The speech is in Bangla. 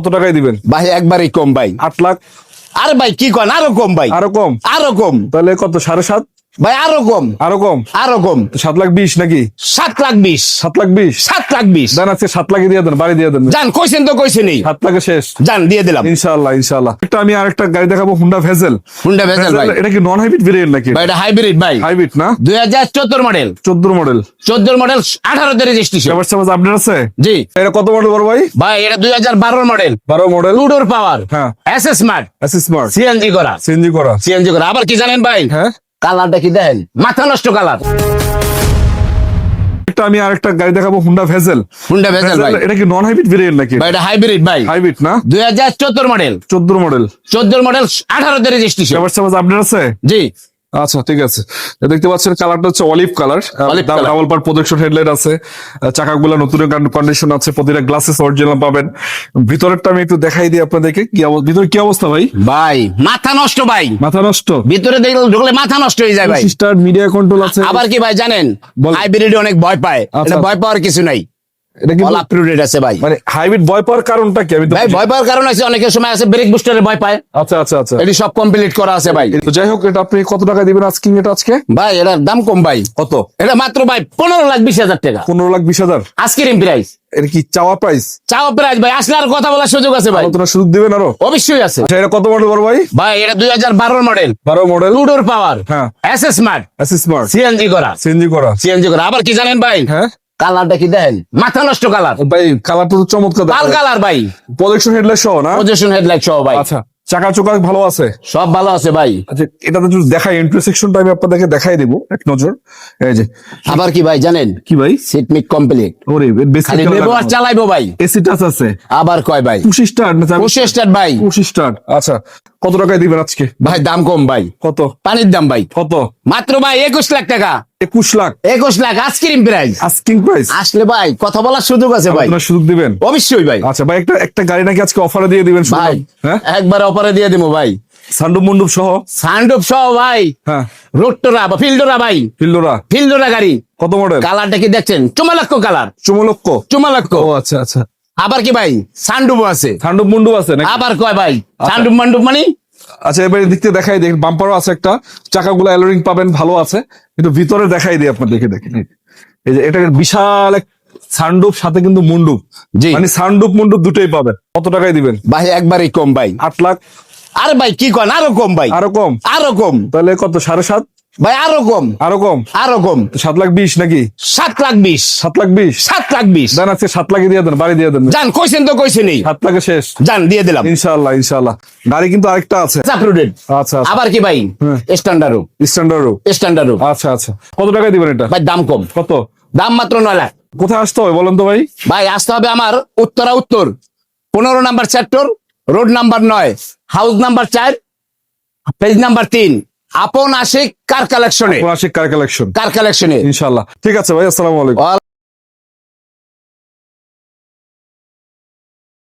কত টাকায় দিবেন ভাই একবারই কম ভাই। 8 লাখ? আরে ভাই কি কন, আরো কম ভাই, আরো কম? আরো কম তাহলে কত 7.5? ভাই, আরো কম, আরো কম? আরো কম। 7,20,000 নাকি? 7,20,000, 7,20,000? 7,20,000। দেন আজকে 7 লাখে দিয়ে দেন, বাড়ি দিয়ে দেন। জান কইছেন তো কইছেনই, 7 লাখে শেষ। জান দিয়ে দিলাম ইনশাআল্লাহ ইনশাআল্লাহ। একটা আমি আরেকটা গাড়ি দেখাবো, হুন্ডা ভেজেল। হুন্ডা ভেজাল ভাই। এটা কি নন হাইব্রিড ভেরিয়েন্ট নাকি? ভাই এটা হাইব্রিড ভাই, হাইব্রিড না? 2014 মডেল। 14 মডেল? 14 মডেল, 18 তে রেজিস্ট্রেশন। পেপার সামাজ আপডেট আছে? জি। এটা কত মডেল বড় ভাই? ভাই এটা 2012 মডেল, 12 মডেল? 2 ডোর পাওয়ার, হ্যাঁ। এস স্মার্ট, স্মার্ট সিএনজি করা, সিএনজি করা। সিএনজি করা। আবার কি জানেন ভাই, হ্যাঁ। কালারটা কি দেখেন, মাথা নষ্ট কালার। একটা আমি আরেকটা গাড়ি দেখাবো, হুন্ডা ভেজেল। হুন্ডা ভেজাল ভাই। এটা কি নন হাইব্রিড ভেরিয়েন্ট নাকি? ভাই এটা হাইব্রিড ভাই, হাইব্রিড না? 2014 মডেল, 14 মডেল? 14 মডেল, 18 তে রেজিস্ট্রেশন। পেপার সামাজ আপডেট আছে? জি। আচ্ছা ঠিক আছে। দেখতে পাচ্ছেন কালারটা হচ্ছে olive colour. Olive color। Double per projection headlight আছে, চাকাগুলো নতুন কন্ডিশন আছে, প্রতিটা গ্লাসেস অরিজিনাল পাবেন। ভিতরেরটা আমি একটু দেখাই দিই আপনাদেরকে। ভিতরে কি অবস্থা ভাই? ভাই মাথা নষ্ট ভাই, মাথা নষ্ট? ভিতরে দেখলে ঢুকলে মাথা নষ্ট হয়ে যায় ভাই। স্টার্ট মিডিয়া কন্ট্রোল আছে। আবার কি ভাই জানেন, বল। হাইব্রিড অনেক ভয় পায়, আচ্ছা। এটা ভয় পাওয়ার কিছু নাই, এটা অল কিন্তু আপ টু ডেট আছে ভাই। মানে হাইব্রিড ভয় পাওয়ার কারণটা কি? আমি তো ভাই ভয় পাওয়ার কারণ আছে, অনেকের সময় আছে ব্রেক বুস্টারে ভয় পায়, আচ্ছা আচ্ছা আচ্ছা। এটি সব কমপ্লিট করা আছে ভাই। তো যাই হোক, এটা আপনি কত টাকা দিবেন আজকে? এটা আজকে ভাই এটার দাম কম ভাই। কত? এটা মাত্র ভাই 15,20,000 টাকা, 15,20,000? আজকের প্রাইস। এটা কি চাওয়া প্রাইস? চাও প্রাইস ভাই, আসলে আর কথা বলার সুযোগ আছে ভাই, আলোচনা সুযোগ দিবেন আরো? অবশ্যই আছে। আচ্ছা, এটা কত মডেল বড় ভাই? ভাই এটা 2012 মডেল, 12 মডেল? 2 ডোর পাওয়ার, হ্যাঁ। এস স্মার্ট, স্মার্ট সিএনজি করা, সিএনজি করা। সিএনজি করা। আবার কি জানেন ভাই, হ্যাঁ। কালারটা কি দেখেন, মাথা নষ্ট কালার, ভাই কালারটা তো চমৎকার। লাল কালার ভাই, প্রজেকশন হেডলাইট সহ না? পজিশন হেডলাইট সহ ভাই। আচ্ছা, চাকা চোকা ভালো আছে? সব ভালো আছে ভাই। আচ্ছা, এটাতে যদি দেখাই ইন্টারসেকশনটা আমি আপনাদেরকে দেখাই দেবো এক নজর। এই যে। আবার কি ভাই জানেন, কি ভাই? সিট মিট কমপ্লিট, ওরে বেসিক খালি নেবো আর চালাইবো ভাই। এসি টাচ আছে? আবার কয় ভাই, পুশ স্টার্ট না? পুশ স্টার্ট ভাই। Push start. আচ্ছা, কত টাকায় দিবেন আজকে? ভাই দাম কম ভাই, কত? পানির দাম ভাই। কত? মাত্র ভাই 21 লাখ টাকা। 21 লাখ? 21 লাখ আজকের প্রাইস। Asking price? আসলে ভাই কথা বলার সুযোগ আছে ভাই, আপনারা সুযোগ দিবেন? অবশ্যই ভাই। আচ্ছা ভাই, একটা গাড়ি নাকি আজকে অফারে দিয়ে দিবেন শুনলাম। ভাই হ্যাঁ, একবার অফারে দিয়ে দিবো ভাই, সানরুফ মন্ডপ সহ? সানরুফ সহ ভাই, হ্যাঁ। রোডটোরা বা ফিল্ডোরা ভাই, ফিল্ডোরা? ফিল্ডোরা গাড়ি। কত মডেল? কালারটা কি দেখছেন, চুমালক্ষ কালার, চুমলক্ষ? চুমালক্ষ। ও আচ্ছা আচ্ছা। আবার কি ভাই সানরুফ আছে, সানরুফ মন্ডপ আছে নাকি? আবার কয় ভাই সানরুফ মান্ডুপ মানে। আচ্ছা, এবারে দেখতে দেখাই দেখ, বাম্পারও আছে একটা, চাকাগুলো অ্যালোরিং পাবেন, ভালো আছে। কিন্তু ভিতরে দেখাই দিই আপনার, দেখে দেখেন। এই যে এটা বিশাল এক সানরুফ, সাথে কিন্তু মন্ডপ। জি। মানে সানরুফ মন্ডপ দুটোই পাবেন। কত টাকায় দিবেন? ভাই একবারই কম ভাই, 8 লাখ? আরে ভাই কি কন, আরো কম ভাই, আরো কম? আরো কম। তাহলে কত? 7.5? ভাই আরো কম, আরো কম? আরো কম। 7,20,000 নাকি? 7,20,000, 7,20,000? 7,20,000। দেন আজকে 7 লাখে দিয়ে দেন, বাড়ি দিয়ে দেন। জান কইছেন তো কইছেনই, 7 লাখে শেষ। জান দিয়ে দিলাম ইনশাআল্লাহ ইনশাআল্লাহ। গাড়ি কিন্তু আরেকটা আছে। আপডেট। আচ্ছা আচ্ছা। আবার কি ভাই হ্যাঁ। Standard, standard? স্ট্যান্ডার্ড। আচ্ছা আচ্ছা। কত টাকায় দিবেন এটা? ভাই দাম কম। কত? দাম মাত্র 9 লাখ। কোথায় আসতে হবে বলেন তো ভাই? ভাই আসতে হবে আমার উত্তরা উত্তর 15 number sector, road number 9, house number 4, page number 3, আপন আশিক কার কালেকশনে। Car collection? কার কালেকশনে। ইনশাআল্লাহ। ঠিক আছে ভাই, আসসালামু আলাইকুম।